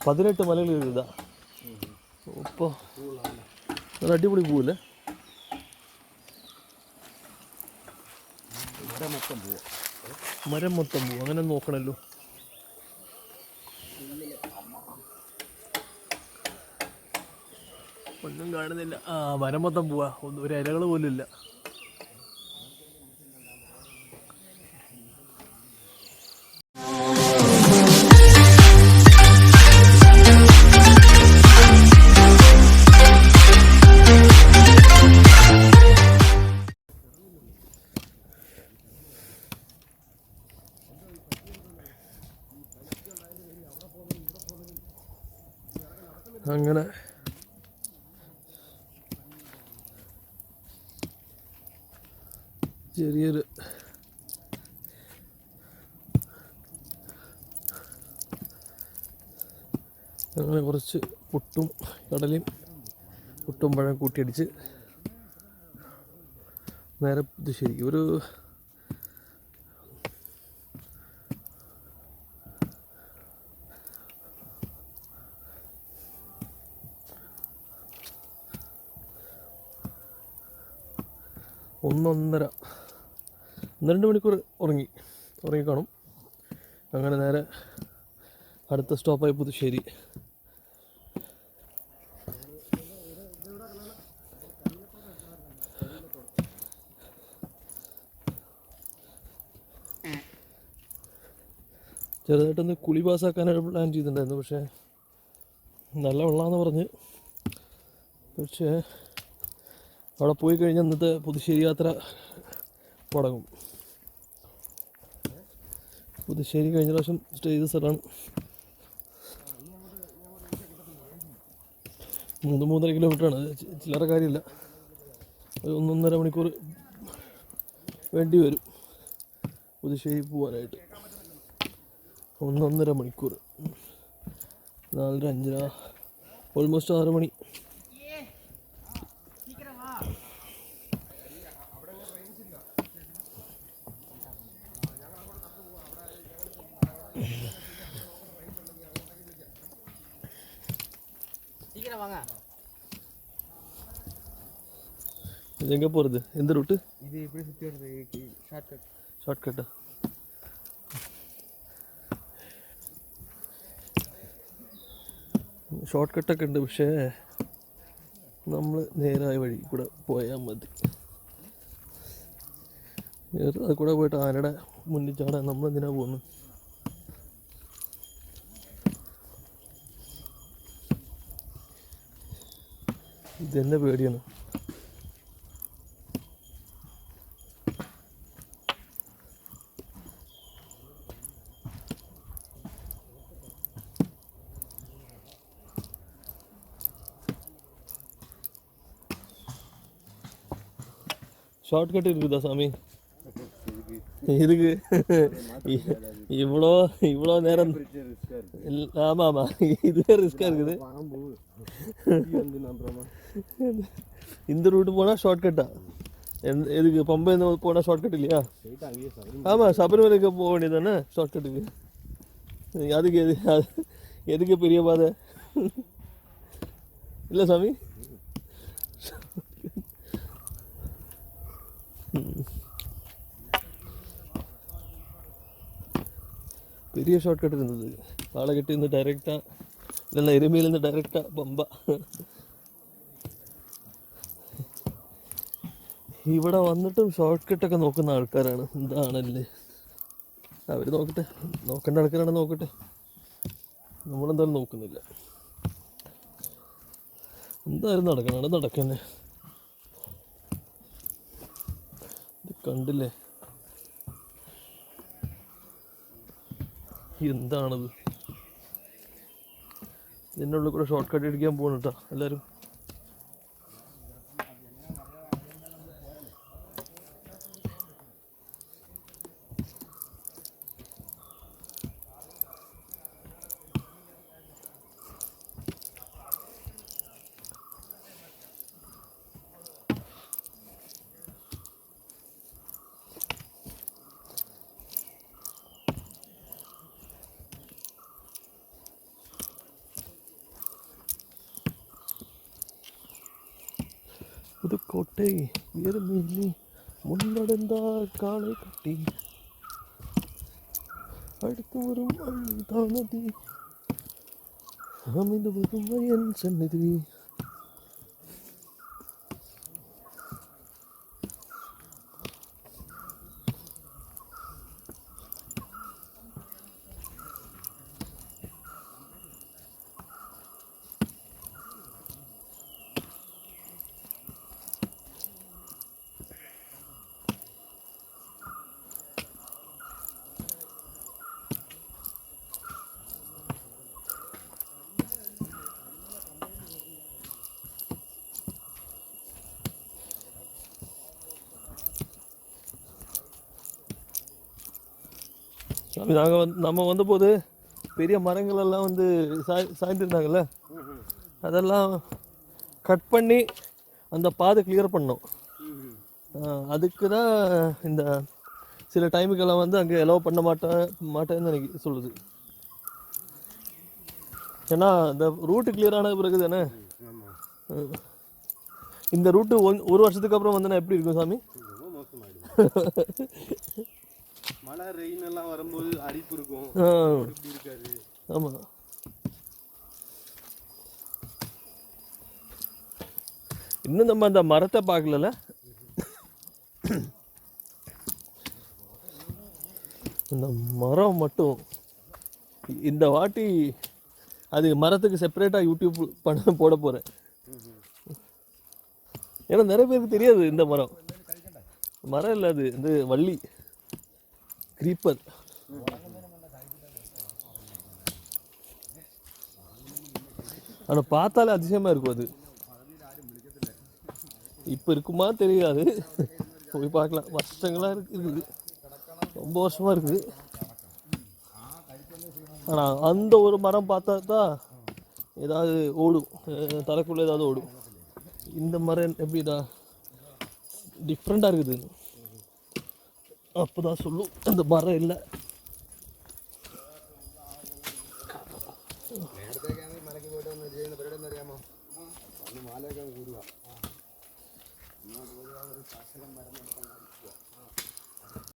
18 മലകൾ ഇതാ. ഇപ്പോൾ ഒരു അടിപൊളി പൂവല്ലേ. മരം മൊത്തം പൂവ്. അങ്ങനെ നോക്കണല്ലോ. ഒന്നും കാണുന്നില്ല. മരം മൊത്തം പോവാ. ഒരു ഇലകൾ പോലും ഇല്ല. അങ്ങനെ ചെറിയൊരു അങ്ങനെ കുറച്ച് പുട്ടും കടലയും പുട്ടും പഴം കൂട്ടിയടിച്ച് നേരെ പുതുശ്ശേരി. ഒരു 1-1.5-2 മണിക്കൂർ ഉറങ്ങിക്കാണും. അങ്ങനെ നേരെ അടുത്ത സ്റ്റോപ്പായി പുതുശ്ശേരി. ചെറുതായിട്ടൊന്ന് കുളി പാസ്സാക്കാനായിട്ട് പ്ലാൻ ചെയ്തിട്ടുണ്ടായിരുന്നു. പക്ഷേ നല്ല വെള്ളമാണെന്ന് പറഞ്ഞ്. പക്ഷേ അവിടെ പോയി കഴിഞ്ഞാൽ ഇന്നത്തെ പുതുശ്ശേരി യാത്ര മുടങ്ങും. പുതുശ്ശേരി കഴിഞ്ഞ പ്രാവശ്യം സ്റ്റേ ചെയ്ത സ്ഥലമാണ്. 3-3.5 കിലോമീറ്ററാണ്. ചില്ലറ കാര്യമില്ല. ഒരു 1-1.5 മണിക്കൂർ വേണ്ടി വരും പുതുശ്ശേരി പോകാനായിട്ട്. 1-1.5 മണിക്കൂർ. 4-5 ഓൾമോസ്റ്റ് 6 മണി. எங்கே போகிறது? எந்த ரூட்டு இது? எப்படி சுற்றி வருது? ஷார்ட்கட்டா? ഷോർട്ട് കട്ടൊക്കെ ഉണ്ട്. പക്ഷേ നമ്മൾ നേരായ വഴി കൂടെ പോയാൽ മതി. അത് കൂടെ പോയിട്ട് ആനയുടെ മുന്നിൽ ചാടാൻ നമ്മളെന്തിനാ പോകുന്നു? ഇതെന്നെ പേടിയാണ്. ஷார்ட்கட் இருக்குதா சாமி? இருக்கு. இவ்வளோ நேரம். ஆமாம் ஆமாம், இதுவே ரிஸ்காக இருக்குது. இந்த ரூட்டு போனால் ஷார்ட்கட்டா? எதுக்கு பம்பை போனால் ஷார்ட்கட் இல்லையா? ஆமாம், சபரிமலைக்கு போக வேண்டியது தானே ஷார்ட்கட்டுக்கு. அதுக்கு எதுக்கு பெரிய பாதை இல்லை சாமி? பெரிய ஷார்ட்கட் இருந்தது. பாலகட்டி இருந்து டைரெக்டாக, இல்லைன்னா எருமையிலேருந்து டைரெக்டாக പമ്പ. ഇവിടെ വന്നിട്ടും ഷോർട്ട് കട്ടൊക്കെ നോക്കുന്ന ആൾക്കാരാണ്. എന്താണല്ലേ, അവർ നോക്കേണ്ട ആൾക്കാരാണ് നോക്കട്ടെ. നമ്മളെന്തായാലും നോക്കുന്നില്ല. എന്തായാലും നടക്കണേ. ഇത് കണ്ടില്ലേ, എന്താണത്? ഇതിൻ്റെ ഉള്ളിൽ കൂടെ ഷോർട്ട് കട്ട് അടിക്കാൻ പോകണം കേട്ടോ എല്ലാവരും. புதுக்கோட்டை எருமேலி முன்னடந்தார் காலை கட்டி அடுத்து வரும் அழுதானதி அமைந்து வரும் என் சந்நிதி. சாமி நம்ம வந்தபோது பெரிய மரங்கள் எல்லாம் வந்து சாய்ந்திருந்தாங்கல்ல, அதெல்லாம் கட் பண்ணி அந்த பாதை கிளியர் பண்ணோம். அதுக்கு தான் இந்த சில டைமுக்கெல்லாம் வந்து அங்கே எலோவ் பண்ண மாட்டேன்னு எனக்கு சொல்லுது. ஏன்னா இந்த ரூட்டு கிளியர் ஆன பிறகு தானே. இந்த ரூட்டு ஒரு வருஷத்துக்கு அப்புறம் வந்தோன்னா எப்படி இருக்கும் சாமி? மழை ரெயின் எல்லாம் வரும்போது அரிப்பு இருக்கும். ஆமாம். இன்னும் நம்ம அந்த மரத்தை பார்க்கல. இந்த மரம் மட்டும் இந்த வாட்டி அது மரத்துக்கு செப்பரேட்டாக யூடியூப் போட போகிறேன். ஏன்னா நிறைய பேருக்கு தெரியாது இந்த மரம் இல்லை, அது இந்த வள்ளி கிரீப்பர். ஆனால் பார்த்தாலே அதிசயமாக இருக்கும். அது இப்போ இருக்குமா தெரியாது, போய் பார்க்கலாம். வருஷங்களாக இருக்குது, ரொம்ப வருஷமாக இருக்குது. ஆனால் அந்த ஒரு மரம் பார்த்தா தான் ஏதாவது ஓடும், தலைக்குள்ளே ஏதாவது ஓடும். இந்த மரம் எப்படிடா டிஃப்ரெண்ட்டாக இருக்குது, அப்போ தான் சொல்லும் அந்த மரம் இல்லை. മലയ്ക്ക് പോയിട്ട് വന്ന് ചെയ്യുന്ന പരിപാടി എന്ന് അറിയാമോ? അന്ന് മാലയൊക്കെ കൂടുക. ഒരു ശാസനം മരണം